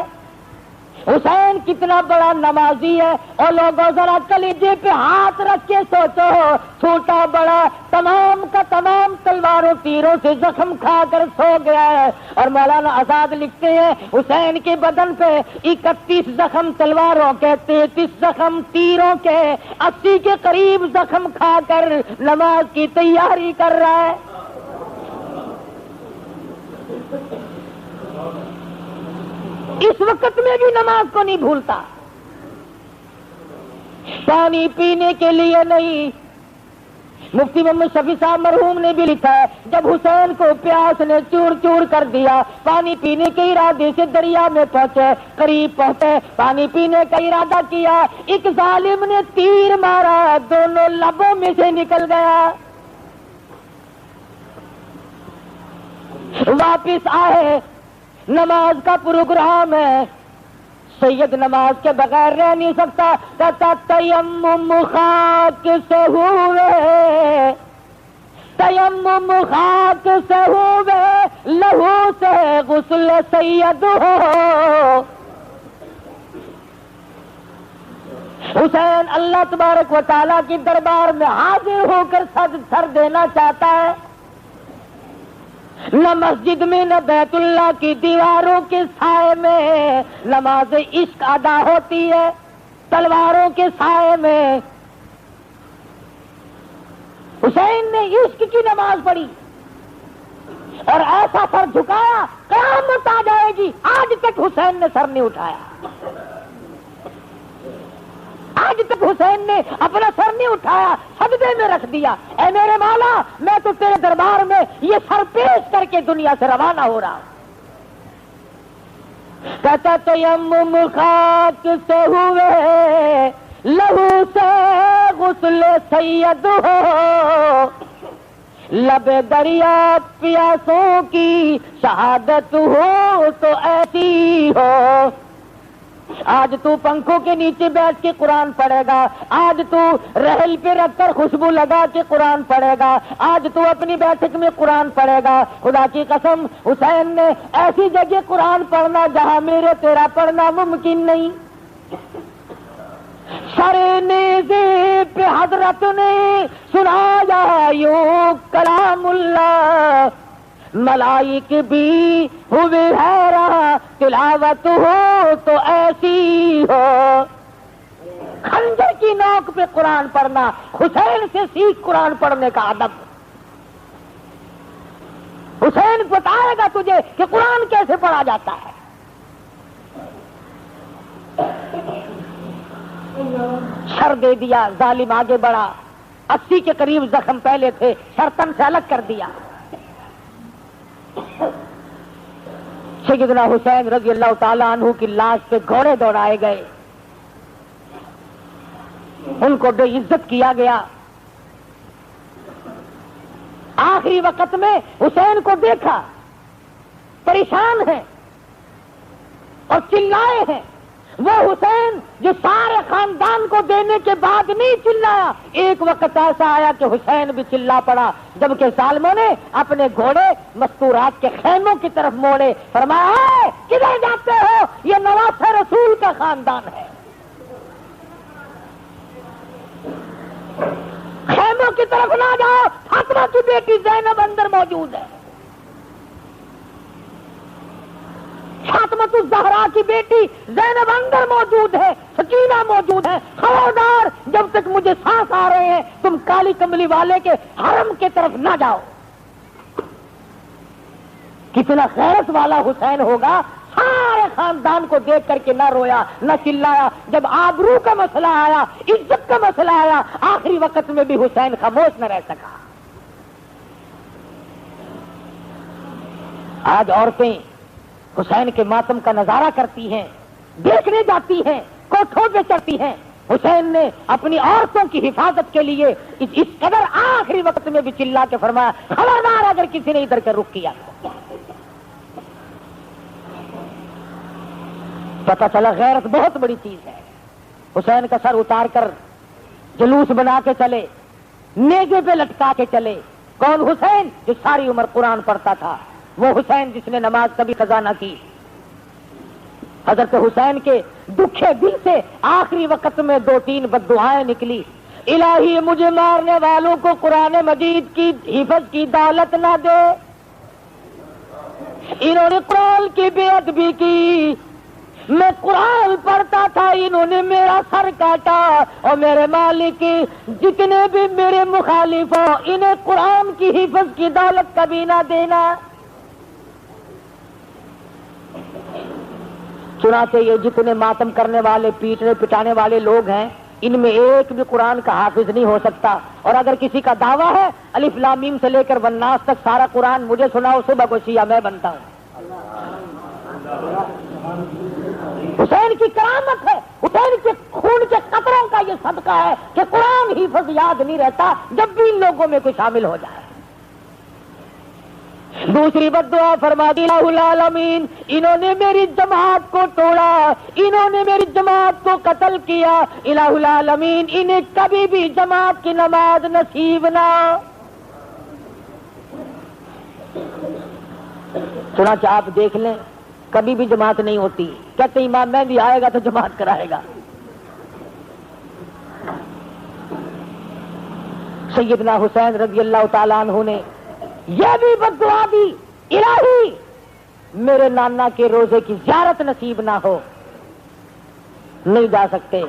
حسین کتنا بڑا نمازی ہے، اور لوگوں ذرا کلیجے پہ ہاتھ رکھ کے سوچو، چھوٹا بڑا تمام کا تمام تلواروں تیروں سے زخم کھا کر سو گیا ہے، اور مولانا آزاد لکھتے ہیں حسین کے بدن پہ 31 زخم تلواروں کے، 33 زخم تیروں کے، 80 کے قریب زخم کھا کر نماز کی تیاری کر رہا ہے۔ اس وقت میں بھی نماز کو نہیں بھولتا، پانی پینے کے لیے نہیں۔ مفتی محمد شفیع صاحب مرحوم نے بھی لکھا ہے، جب حسین کو پیاس نے چور چور کر دیا، پانی پینے کے ارادے سے دریا میں پہنچے، قریب پہنچے، پانی پینے کا ارادہ کیا، ایک ظالم نے تیر مارا، دونوں لبوں میں سے نکل گیا۔ واپس آئے، نماز کا پروگرام ہے، سید نماز کے بغیر رہ نہیں سکتا، کہتا تیمم خاک سے ہوئے، تیمم خاک سے ہوئے، لہو سے غسل سید ہو۔ حسین اللہ تبارک و تعالیٰ کی دربار میں حاضر ہو کر سر دینا چاہتا ہے، نہ مسجد میں نہ بیت اللہ کی دیواروں کے سائے میں نماز عشق ادا ہوتی ہے، تلواروں کے سائے میں۔ حسین نے عشق کی نماز پڑھی اور ایسا سر جھکایا قیامت آ جائے گی، آج تک حسین نے سر نہیں اٹھایا، آج تک حسین نے اپنا سر نہیں اٹھایا، سجدے میں رکھ دیا، اے میرے مولا میں تو تیرے دربار میں یہ سر پیش کر کے دنیا سے روانہ ہو رہا ہوں۔ کہتا تیمم خاک سے ہوئے، لہو سے غسل سید ہو، لب دریا پیاسوں کی شہادت ہو تو ایسی ہو۔ آج تو پنکھوں کے نیچے بیٹھ کے قرآن پڑھے گا، آج تو رحل پہ رکھ کر خوشبو لگا کے قرآن پڑھے گا، آج تو اپنی بیٹھک میں قرآن پڑھے گا۔ خدا کی قسم حسین نے ایسی جگہ قرآن پڑھنا جہاں میرے تیرا پڑھنا ممکن نہیں۔ سر نیزے پہ حضرت نے سنایا یوں کلام اللہ، ملائک بھی ہوئے حیران، تلاوت ہو تو ایسی ہو۔ خنجر کی نوک پہ قرآن پڑھنا، حسین سے سیکھ قرآن پڑھنے کا ادب۔ حسین بتائے گا تجھے کہ قرآن کیسے پڑھا جاتا ہے۔ سر دے دیا، ظالم آگے بڑھا، 80 کے قریب زخم پہلے تھے، سر تن سے الگ کر دیا۔ سیدنا حسین رضی اللہ تعالیٰ عنہ کی لاش پہ گھوڑے دوڑائے گئے، ان کو بے عزت کیا گیا۔ آخری وقت میں حسین کو دیکھا پریشان ہے اور چلائے ہیں، وہ حسین جو سارے خاندان کو دینے کے بعد نہیں چلایا، ایک وقت ایسا آیا کہ حسین بھی چلا پڑا، جبکہ ظالموں نے اپنے گھوڑے مستورات کے خیموں کی طرف موڑے، فرمایا اے کدھر جاتے ہو، یہ نواسہ رسول کا خاندان ہے، خیموں کی طرف نہ جاؤ، فاطمہ کی بیٹی زینب اندر موجود ہے، فاطمہ الزہرا کی بیٹی زینب اندر موجود ہے، سکینہ موجود ہے، خبردار جب تک مجھے سانس آ رہے ہیں تم کالی کملی والے کے حرم کی طرف نہ جاؤ۔ کتنا غیرت والا حسین ہوگا، سارے خاندان کو دیکھ کر کے نہ رویا نہ چلایا، جب آبرو کا مسئلہ آیا، عزت کا مسئلہ آیا، آخری وقت میں بھی حسین خاموش نہ رہ سکا۔ آج عورتیں حسین کے ماتم کا نظارہ کرتی ہیں، دیکھنے جاتی ہیں، کوٹھوں پہ چڑھتی ہیں، حسین نے اپنی عورتوں کی حفاظت کے لیے اس قدر آخری وقت میں بھی چلا کے فرمایا خبردار اگر کسی نے ادھر کے رخ کیا. پتہ چلا غیرت بہت بڑی چیز ہے. حسین کا سر اتار کر جلوس بنا کے چلے, نیزے پہ لٹکا کے چلے. کون؟ حسین جو ساری عمر قرآن پڑھتا تھا, وہ حسین جس نے نماز کبھی قضا نہ کی. حضرت حسین کے دکھے دل سے آخری وقت میں 2-3 بددعائیں نکلی. الہی مجھے مارنے والوں کو قرآن مجید کی حفظ کی دولت نہ دے. انہوں نے قرآن کی بے ادبی کی, میں قرآن پڑھتا تھا, انہوں نے میرا سر کاٹا, اور میرے مالک جتنے بھی میرے مخالف ہوں انہیں قرآن کی حفظ کی دولت کبھی نہ دینا. چنانچہ یہ جتنے ماتم کرنے والے, پیٹنے پٹانے والے لوگ ہیں, ان میں ایک بھی قرآن کا حافظ نہیں ہو سکتا. اور اگر کسی کا دعویٰ ہے الف لام میم سے لے کر والناس تک سارا قرآن مجھے سناؤ, صبح کو شیعہ میں بنتا ہوں. حسین کی کرامت ہے, حسین کے خون کے قطروں کا یہ صدقہ ہے کہ قرآن حفظ یاد نہیں رہتا جب بھی ان لوگوں میں کوئی شامل ہو جائے. دوسری بددعا فرما دی الہ العالمین, انہوں نے میری جماعت کو توڑا, انہوں نے میری جماعت کو قتل کیا. الہ العالمین انہیں کبھی بھی جماعت کی نماز نصیب نہ. چنانچہ آپ دیکھ لیں کبھی بھی جماعت نہیں ہوتی. کہتے امام مہدی آئے گا تو جماعت کرائے گا. سیدنا حسین رضی اللہ تعالیٰ عنہ نے یہ بھی بددعا دی, الہی میرے نانا کے روزے کی زیارت نصیب نہ ہو. نہیں جا سکتے.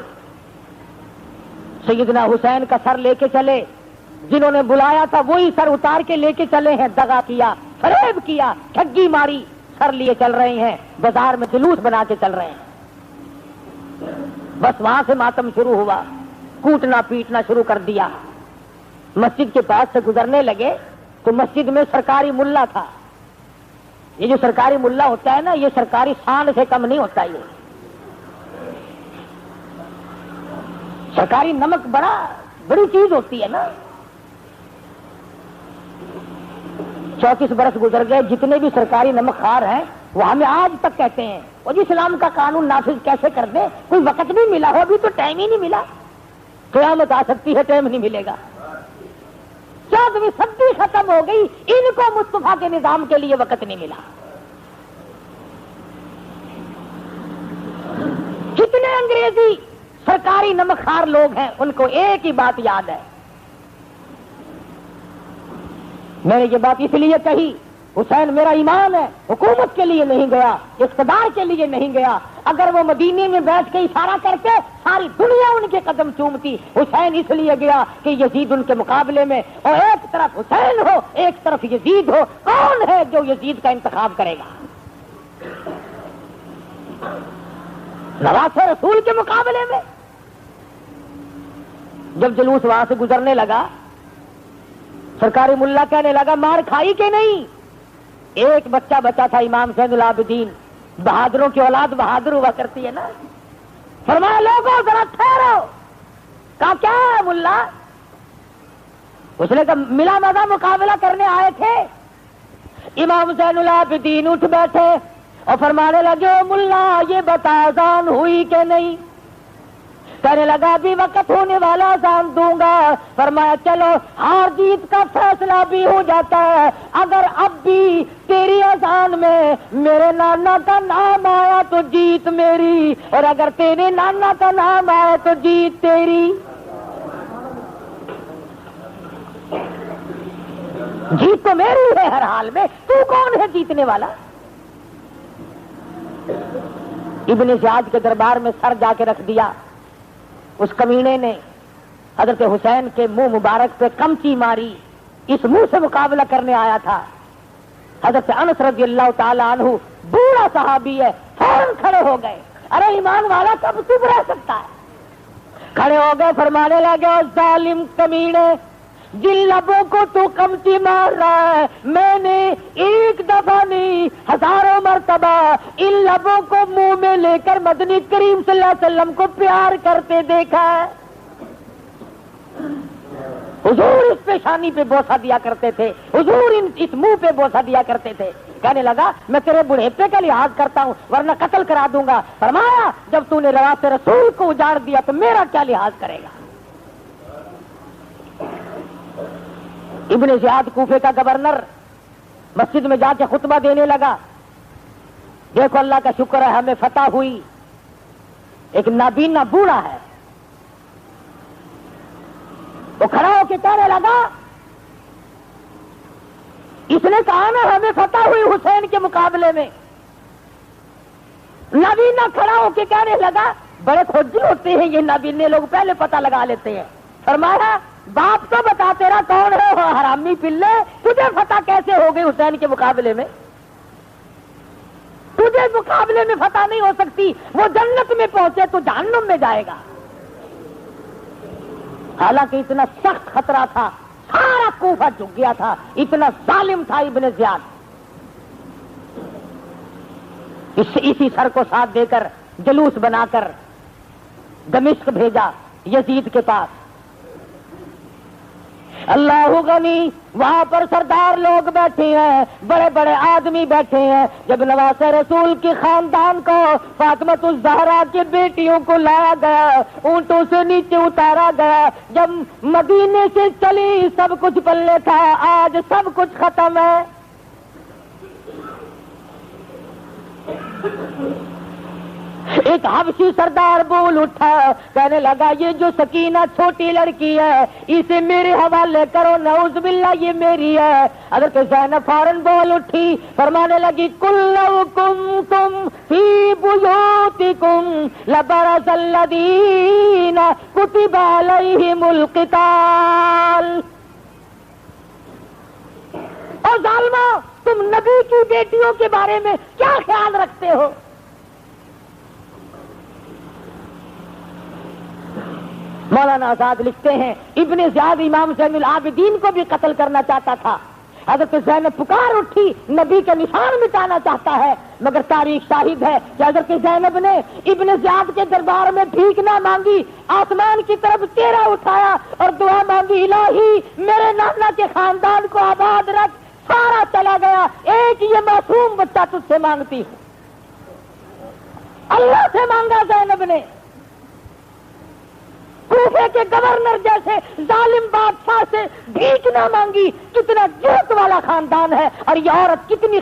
سیدنا حسین کا سر لے کے چلے, جنہوں نے بلایا تھا وہی سر اتار کے لے کے چلے ہیں. دغا کیا, فریب کیا, ٹھگی ماری, سر لیے چل رہے ہیں, بازار میں جلوس بنا کے چل رہے ہیں. بس وہاں سے ماتم شروع ہوا, کوٹنا پیٹنا شروع کر دیا. مسجد کے پاس سے گزرنے لگے تو مسجد میں سرکاری ملا تھا. یہ جو سرکاری ملا ہوتا ہے نا, یہ سرکاری سانڈ سے کم نہیں ہوتا. یہ سرکاری نمک بڑی چیز ہوتی ہے نا. 34 برس گزر گئے, جتنے بھی سرکاری نمک خوار ہیں وہ ہمیں آج تک کہتے ہیں وہ جی اسلام کا قانون نافذ کیسے کر دیں, کوئی وقت نہیں ملا ہو, ابھی تو ٹائم ہی نہیں ملا. قیامت آ سکتی ہے, ٹائم نہیں ملے گا. 14ویں صدی ختم ہو گئی, ان کو مصطفیٰ کے نظام کے لیے وقت نہیں ملا. کتنے انگریزی سرکاری نمک خوار لوگ ہیں, ان کو ایک ہی بات یاد ہے. میں نے یہ بات اس لیے کہی, حسین میرا ایمان ہے, حکومت کے لیے نہیں گیا, اقتدار کے لیے نہیں گیا. اگر وہ مدینے میں بیٹھ کے اشارہ کرتے ساری دنیا ان کے قدم چومتی. حسین اس لیے گیا کہ یزید ان کے مقابلے میں, اور ایک طرف حسین ہو ایک طرف یزید ہو, کون ہے جو یزید کا انتخاب کرے گا؟ نواسے رسول کے مقابلے میں. جب جلوس وہاں سے گزرنے لگا, سرکاری ملا کہنے لگا مار کھائی کہ نہیں؟ ایک بچہ بچا تھا, امام زین العابدین, بہادروں کی اولاد بہادر ہوا کرتی ہے نا. فرمایا لوگوں ذرا ٹھہرو. کہا کیا ہے ملا؟ اس نے کہا ملا مزہ مقابلہ کرنے آئے تھے. امام زین العابدین اٹھ بیٹھے اور فرمانے لگے ملا یہ بتا اذان ہوئی کہ نہیں؟ کہنے لگا ابھی وقت ہونے والا اذان دوں گا. فرمایا چلو ہار جیت کا فیصلہ بھی ہو جاتا ہے, اگر اب بھی تیری اذان میں میرے نانا کا نام آیا تو جیت میری, اور اگر تیرے نانا کا نام آیا تو جیت تیری. جیت تو میری ہے ہر حال میں, تو کون ہے جیتنے والا؟ ابن زیاد کے دربار میں سر جا کے رکھ دیا. اس کمینے نے حضرت حسین کے منہ مبارک پہ کمچی ماری. اس منہ سے مقابلہ کرنے آیا تھا. حضرت انس رضی اللہ تعالی عنہ بوڑھا صحابی ہے, فوراً کھڑے ہو گئے. ارے ایمان والا کب چپ رہ سکتا ہے؟ کھڑے ہو گئے, فرمانے لگے ظالم کمینے, جن لبوں کو تو کمچی مار رہا ہے میں نے ایک دفعہ نہیں ہزاروں مرتبہ ان لبوں کو منہ میں لے کر مدنی کریم صلی اللہ علیہ وسلم کو پیار کرتے دیکھا ہے. حضور اس پیشانی پہ بوسہ دیا کرتے تھے, حضور اس منہ پہ بوسہ دیا کرتے تھے. کہنے لگا میں تیرے بڑھیپے کا لحاظ کرتا ہوں ورنہ قتل کرا دوں گا. فرمایا جب تو نے روات رسول کو اجاڑ دیا تو میرا کیا لحاظ کرے گا. ابن زیاد کوفے کا گورنر مسجد میں جا کے خطبہ دینے لگا. دیکھو اللہ کا شکر ہے ہمیں فتح ہوئی. ایک نابینا بوڑھا ہے, وہ کھڑا ہو کے کہنے لگا اس نے کہا نا ہمیں فتح ہوئی حسین کے مقابلے میں. نابینا کھڑا ہو کے کہنے لگا بڑے کھوجی ہوتے ہیں یہ نابینے لوگ, پہلے پتہ لگا لیتے ہیں. فرمایا باپ تو بتا تیرا کون ہے وہ حرامی پلے, تجھے فتح کیسے ہو گئی حسین کے مقابلے میں؟ تجھے مقابلے میں فتح نہیں ہو سکتی. وہ جنت میں پہنچے تو جہنم میں جائے گا. حالانکہ اتنا سخت خطرہ تھا, سارا کوفہ جھک گیا تھا, اتنا ظالم تھا ابن زیاد. اسی سر کو ساتھ دے کر جلوس بنا کر دمشق بھیجا یزید کے پاس. اللہ غنی وہاں پر سردار لوگ بیٹھے ہیں, بڑے بڑے آدمی بیٹھے ہیں. جب نواز رسول کی خاندان کو فاطمۃ الزہرا کی بیٹیوں کو لایا گیا, اونٹوں سے نیچے اتارا گیا, جب مدینے سے چلی سب کچھ پلے تھا, آج سب کچھ ختم ہے. ایک حبشی سردار بول اٹھا, کہنے لگا یہ جو سکینہ چھوٹی لڑکی ہے اسے میرے حوالے کرو, نعوذ باللہ یہ میری ہے. حضرت زینب فوراً بول اٹھی, فرمانے لگی کل لو کنتم فی بیوتکم لبرز الذین کتب علیہم القتال. اور ظالمہ تم نبی کی بیٹیوں کے بارے میں کیا خیال رکھتے ہو؟ مولانا آزاد لکھتے ہیں ابن زیاد امام زین العابدین کو بھی قتل کرنا چاہتا تھا. حضرت زینب پکار اٹھی, نبی کے نشان مٹانا چاہتا ہے, مگر تاریخ شاہد ہے کہ حضرت زینب نے ابن زیاد کے دربار میں بھیک نہ مانگی, آسمان کی طرف چہرہ اٹھایا اور دعا مانگی, الہی میرے نانا کے خاندان کو آباد رکھ. سارا چلا گیا, ایک یہ معصوم بچہ تجھ سے مانگتی ہے. اللہ سے مانگا زینب نے. کوفے کے گورنر جیسے ظالم بادشاہ سے بھیک نہ مانگی. کتنا جرت والا خاندان ہے, اور یہ عورت کتنے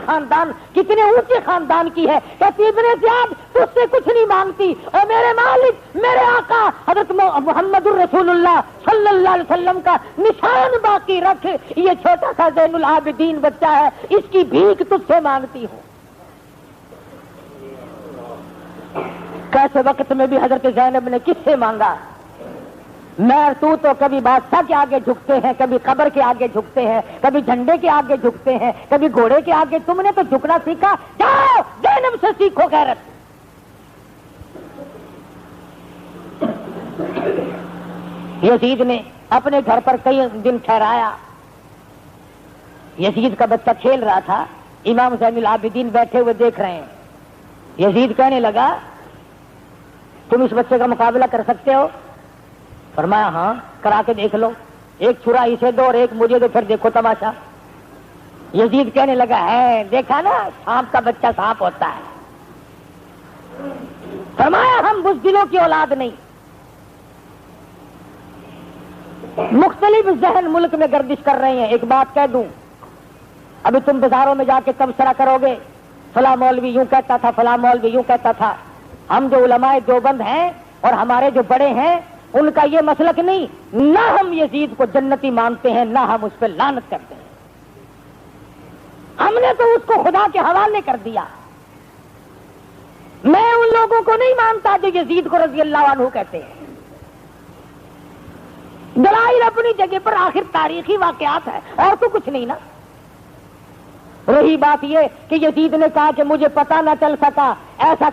اونچے خاندان کی ہے. کہتی ابن زیاد تجھ سے کچھ نہیں مانگتی, اور میرے مالک میرے آقا حضرت محمد الرسول اللہ صلی اللہ علیہ وسلم کا نشان باقی رکھ. یہ چھوٹا سا زین العابدین بچہ ہے, اس کی بھیک تجھ سے مانگتی ہوں. کیسے وقت میں بھی حضرت زینب نے کس سے مانگا؟ میں تو کبھی بادشاہ کے آگے جھکتے ہیں, کبھی قبر کے آگے جھکتے ہیں, کبھی جھنڈے کے آگے جھکتے ہیں, کبھی گھوڑے کے آگے. تم نے تو جھکنا سیکھا, جاؤ زینب سے سیکھو غیرت. یزید نے اپنے گھر پر کئی دن ٹھہرایا. یزید کا بچہ کھیل رہا تھا, امام زین العابدین بیٹھے ہوئے دیکھ رہے ہیں. یزید کہنے لگا تم اس بچے کا مقابلہ کر سکتے ہو؟ فرمایا ہاں کرا کے دیکھ لو, ایک چھرا اسے دو اور ایک مجھے دو, پھر دیکھو تماشا. یزید کہنے لگا ہے دیکھا نا سانپ کا بچہ سانپ ہوتا ہے. فرمایا ہم بزدلوں کی اولاد نہیں. مختلف ذہن ملک میں گردش کر رہے ہیں. ایک بات کہہ دوں, ابھی تم بازاروں میں جا کے تبصرہ کرو گے, فلاں مولوی یوں کہتا تھا, فلاں مولوی یوں کہتا تھا. ہم جو علماء دیوبند ہیں اور ہمارے جو بڑے ہیں ان کا یہ مسلک نہیں. نہ ہم یزید کو جنتی مانتے ہیں, نہ ہم اس پہ لعنت کرتے ہیں. ہم نے تو اس کو خدا کے حوالے کر دیا. میں ان لوگوں کو نہیں مانتا جو یزید کو رضی اللہ عنہ کہتے ہیں. دلائل اپنی جگہ پر, آخر تاریخی واقعات ہے اور تو کچھ نہیں نا. رہی بات یہ کہ یزید نے کہا کہ مجھے پتا نہ چل سکا, ایسا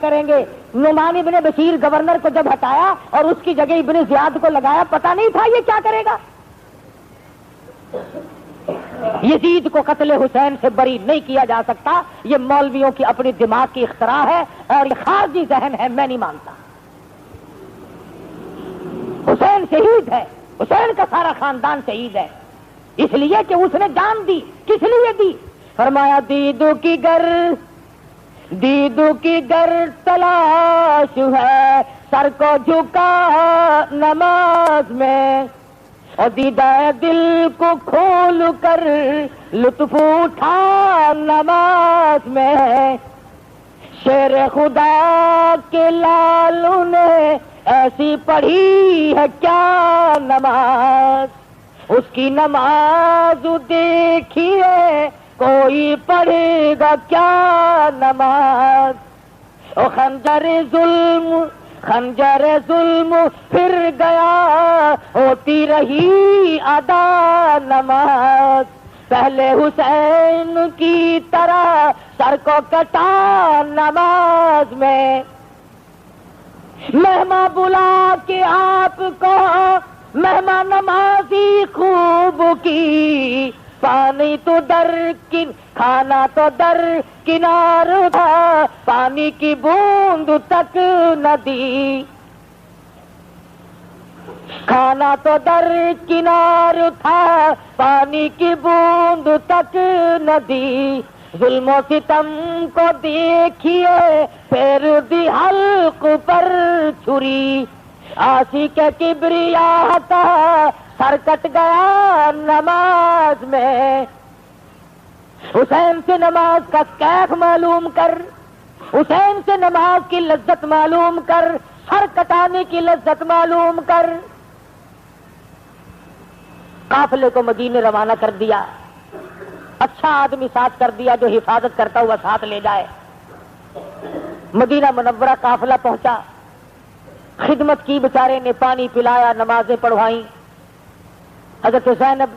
کریں گے. نعمان ابن بشیر گورنر کو جب ہٹایا اور اس کی جگہ ابن زیاد کو لگایا, پتا نہیں تھا یہ کیا کرے گا. یزید کو قتل حسین سے بری نہیں کیا جا سکتا، یہ مولویوں کی اپنی دماغ کی اختراع ہے اور یہ خارجی ذہن ہے، میں نہیں مانتا۔ حسین شہید ہے، حسین کا سارا خاندان شہید ہے، اس لیے کہ اس نے جان دی۔ کس لیے دی؟ فرمایا دیدو کی گر تلاش ہے، سر کو جھکا نماز میں، اور دیدہ دل کو کھول کر لطف اٹھا نماز میں، شیر خدا کے لالو نے ایسی پڑھی ہے کیا نماز، اس کی نماز دیکھیے کوئی پڑھے گا کیا نماز، او خنجر ظلم پھر گیا ہوتی رہی ادا نماز، پہلے حسین کی طرح سر کو کٹا نماز میں، مہماں بلا کے آپ کو مہماں نمازی خوب کی، پانی تو کھانا تو در کنار تھا، پانی کی بوند تک نہ دی، کھانا تو در کنار تھا، پانی کی بوند تک نہ دی، ظلم و ستم کو دیکھیے پھر دی حلق پر چھری، عاشق کبریا کا سر کٹ گیا نماز میں، حسین سے نماز کا کیف معلوم کر، حسین سے نماز کی لذت معلوم کر، سر کٹانے کی لذت معلوم کر۔ قافلے کو مدینے روانہ کر دیا، اچھا آدمی ساتھ کر دیا جو حفاظت کرتا ہوا ساتھ لے جائے۔ مدینہ منورہ قافلہ پہنچا، خدمت کی، بیچارے نے پانی پلایا، نمازیں پڑھوائیں۔ حضرت زینب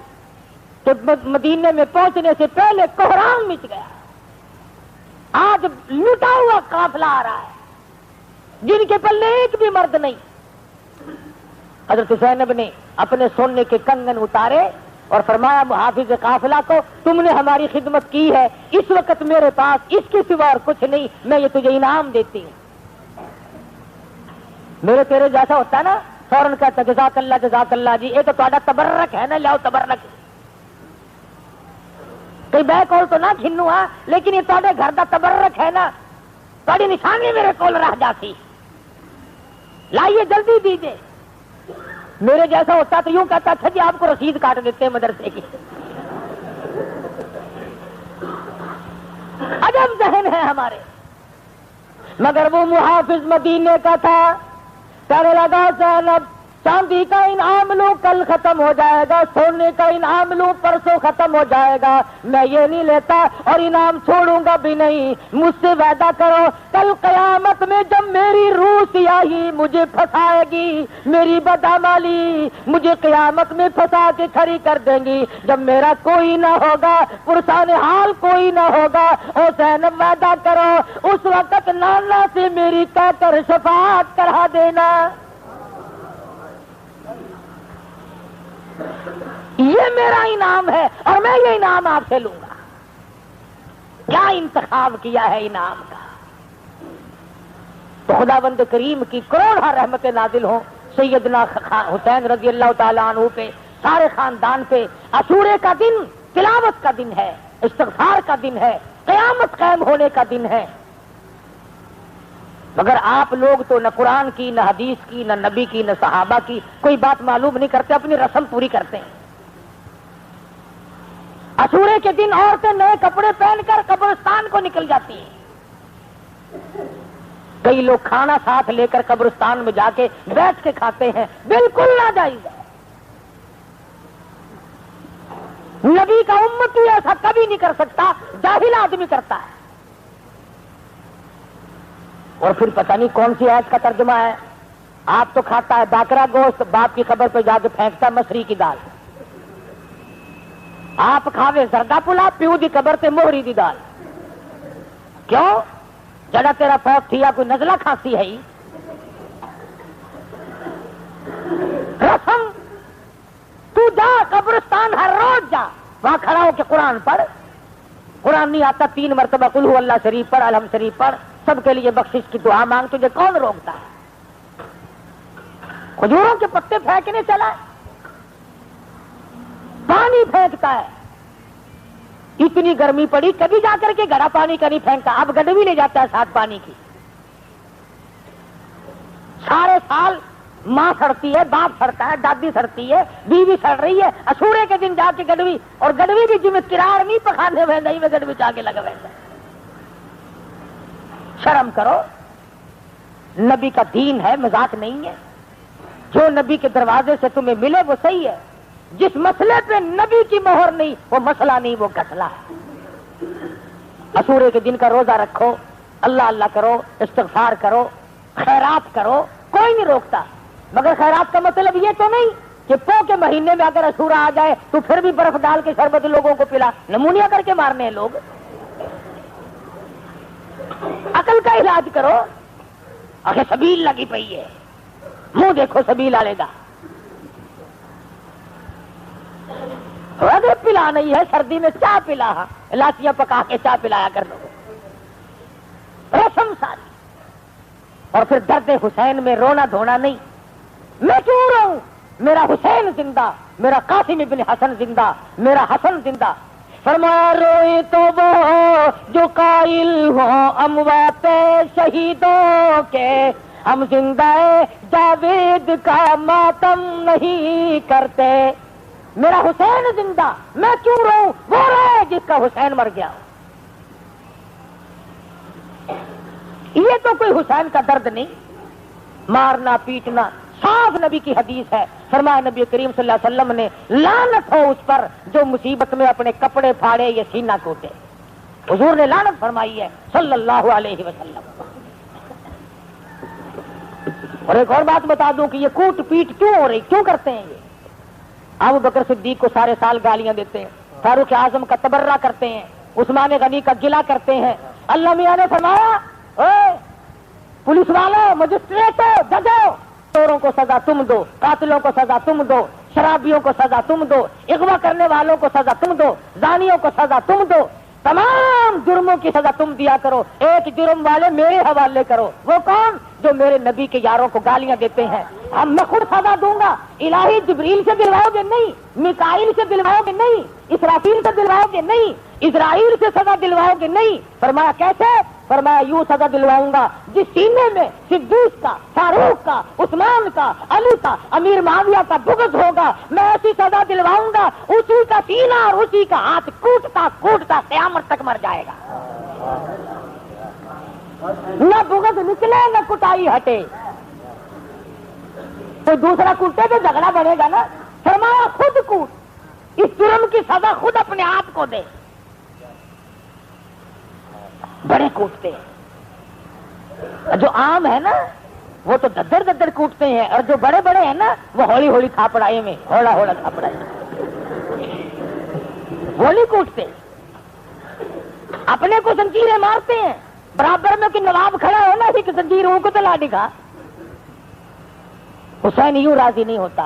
تو مدینے میں پہنچنے سے پہلے کوہرام مچ گیا، آج لٹا ہوا قافلہ آ رہا ہے جن کے پلے ایک بھی مرد نہیں۔ حضرت زینب نے اپنے سونے کے کنگن اتارے اور فرمایا محافظ قافلہ کو، تم نے ہماری خدمت کی ہے، اس وقت میرے پاس اس کے سوا اور کچھ نہیں، میں یہ تجھے انعام دیتی ہوں۔ میرے تیرے جیسا ہوتا نا، فوراً کہتا جزاک اللہ جی، یہ تو تہاڈا تبرک ہے نا، لیاؤ تبرک۔ کوئی بے کول تو نہ کھنو ہاں، لیکن یہ تہاڈے گھر دا تبرک ہے نا، تہاڈی نشانی میرے کول رہ جاتی، لائیے جلدی دیجیے۔ میرے جیسا ہوتا تو یوں کہتا اچھا جی آپ کو رسید کاٹ دیتے ہیں مدرسے کی۔ عجب ذہن ہے ہمارے، مگر وہ محافظ مدینے کا تھا، کہنے لگا زینب چاندی کا انعام لوں کل ختم ہو جائے گا، سونے کا انعام لوں پرسوں ختم ہو جائے گا، میں یہ نہیں لیتا اور انعام چھوڑوں گا بھی نہیں، مجھ سے وعدہ کرو کل قیامت میں جب میری روح سیاہی مجھے پھنسائے گی، میری بدعمالی مجھے قیامت میں پھنسا کے کھڑی کر دیں گی، جب میرا کوئی نہ ہوگا، پرسان حال کوئی نہ ہوگا، اور زینب وعدہ کرو اس وقت نانا سے میری کہہ کر شفاعت کرا دینا۔ یہ میرا انعام ہے اور میں یہ انعام آپ سے لوں گا۔ کیا انتخاب کیا ہے انعام کا! تو خداوند کریم کی کروڑہ رحمتیں نازل ہوں سیدنا حسین رضی اللہ تعالیٰ عنہ پہ، سارے خاندان پہ۔ عاشورے کا دن تلاوت کا دن ہے، استغفار کا دن ہے، قیامت قائم ہونے کا دن ہے، مگر آپ لوگ تو نہ قرآن کی، نہ حدیث کی، نہ نبی کی، نہ صحابہ کی کوئی بات معلوم نہیں کرتے، اپنی رسم پوری کرتے ہیں۔ عاشورے کے دن عورتیں نئے کپڑے پہن کر قبرستان کو نکل جاتی ہیں، کئی لوگ کھانا ساتھ لے کر قبرستان میں جا کے بیٹھ کے کھاتے ہیں، بالکل ناجائز ہے۔ نبی کا امتی ایسا کبھی نہیں کر سکتا، جاہل آدمی کرتا ہے۔ اور پھر پتہ نہیں کون سی آیت کا ترجمہ ہے، آپ تو کھاتا ہے باکرا گوشت، باپ کی قبر پہ جا کے پھینکتا مسری کی دال، آپ کھاوے زردہ پلا، پیو دی قبر تے موہری دی دال۔ کیوں؟ جڑا تیرا فوت تھیا کوئی نزلہ کھانسی ہے ہی؟ رسم تو جا قبرستان ہر روز جا، وہاں کھڑا ہو کے قرآن پڑھ. قرآن نہیں آتا 3 مرتبہ قل هو اللہ شریف پڑھ, الحمد شریف پڑھ, سب کے لیے بخشش کی دعا مانگ. تجھے کون روکتا ہے؟ کھجوروں کے پتے پھینکنے چلا, پانی پھینکتا ہے. اتنی گرمی پڑی, کبھی جا کر کے گڑا پانی کا نہیں پھینکتا, اب گڈوی لے جاتا ہے ساتھ پانی کی. سارے سال ماں سڑتی ہے, باپ سڑتا ہے, دادی سڑتی ہے, بیوی سڑ رہی ہے, اسورے کے دن جا کے گڈوی, اور گڈوی بھی جی میں کرار نہیں پکانے میں نہیں میں گڈوی جا کے لگا ویسا. شرم کرو, نبی کا دین ہے, مذاق نہیں ہے. جو نبی کے دروازے سے تمہیں ملے وہ صحیح ہے. جس مسئلے پہ نبی کی مہر نہیں وہ مسئلہ نہیں, وہ گٹھلا ہے. اسورے کے دن کا روزہ رکھو, اللہ اللہ کرو, استغفار کرو, خیرات کرو, کوئی نہیں روکتا. مگر خیرات کا مطلب یہ تو نہیں کہ پو کے مہینے میں اگر اسورا آ جائے تو پھر بھی برف ڈال کے شربت لوگوں کو پلا, نمونیا کر کے مارنے ہیں لوگ. عقل کا علاج کرو. آخر سبیل لگی پئی ہے, منہ دیکھو سبیل والے دا. اگر پلا نہیں ہے سردی میں چاہ پلا, لاسیاں پکا کے چاہ پلایا کر لو, رسم ساری. اور پھر درد حسین میں رونا دھونا نہیں. میں کیوں رہوں, میرا حسین زندہ, میرا قاسم ابن حسن زندہ, میرا حسن زندہ. فرمایا روئے تو وہ جو قائل ہوں اموات شہیدوں کے, ہم زندہ جاوید کا ماتم نہیں کرتے. میرا حسین زندہ, میں کیوں رہوں, وہ رہے جس کا حسین مر گیا. یہ تو کوئی حسین کا درد نہیں, مارنا پیٹنا. صاف نبی کی حدیث ہے, فرمایا نبی کریم صلی اللہ علیہ وسلم نے, لعنت ہو اس پر جو مصیبت میں اپنے کپڑے پھاڑے یا سینہ کوٹے. حضور نے لعنت فرمائی ہے صلی اللہ علیہ وسلم. اور ایک اور بات بتا دوں کہ یہ کوٹ پیٹ کیوں ہو رہی, کیوں کرتے ہیں یہ؟ ابو بکر صدیق کو سارے سال گالیاں دیتے ہیں, فاروق اعظم کا تبرہ کرتے ہیں, عثمان غنی کا گلہ کرتے ہیں. اللہ میاں نے فرمایا پولیس والوں, مجسٹریٹوں, ججوں, چوروں کو سزا تم دو, قاتلوں کو سزا تم دو, شرابیوں کو سزا تم دو, اغوا کرنے والوں کو سزا تم دو, زانیوں کو سزا تم دو, تمام جرموں کی سزا تم دیا کرو, ایک جرم والے میرے حوالے کرو. وہ کون؟ جو میرے نبی کے یاروں کو گالیاں دیتے ہیں. ہم میں خود سزا دوں گا. الہی جبریل سے دلواؤ گے نہیں, میکائیل سے دلواؤ گے نہیں, اسرافیل سے دلواؤ گے نہیں, اسرائیل سے سزا دلواؤ گے نہیں. فرمایا کیسے؟ فرمایا یوں سزا دلواؤں گا جس سینے میں صدیق کا, فاروق کا, عثمان کا, علی کا, امیر معاویہ کا بغض ہوگا, میں ایسی سزا دلواؤں گا اسی کا سینہ اور اسی کا ہاتھ کوٹتا کوٹتا قیامت تک مر جائے گا. نہ بغض نکلے نہ کٹائی ہٹے. کوئی دوسرا کوٹے تو جھگڑا بنے گا نا. فرمایا خود کوٹ, اس جرم کی سزا خود اپنے آپ کو دے. بڑے کوٹتے ہیں, جو عام ہے نا وہ تو ددر ددر کوٹتے ہیں, اور جو بڑے بڑے ہیں نا وہ ہولی ہولی کھاپڑائے میں, ہولا ہولا کھاپڑائے ہولی کوٹتے. اپنے کو زنجیریں مارتے ہیں, برابر میں کہ نواب کھڑا ہو نا ایک زنجیر ہوں کو تو لا دکھا. حسین یوں راضی نہیں ہوتا.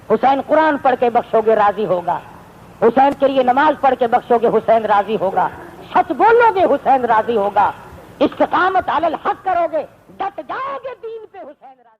حسین قرآن پڑھ کے بخشو گے راضی ہوگا, حسین کے لیے نماز پڑھ کے بخشو گے حسین راضی ہوگا, سچ بولو گے حسین راضی ہوگا, استقامت علی الحق کرو گے, ڈٹ جاؤ گے دین پہ حسین راضی.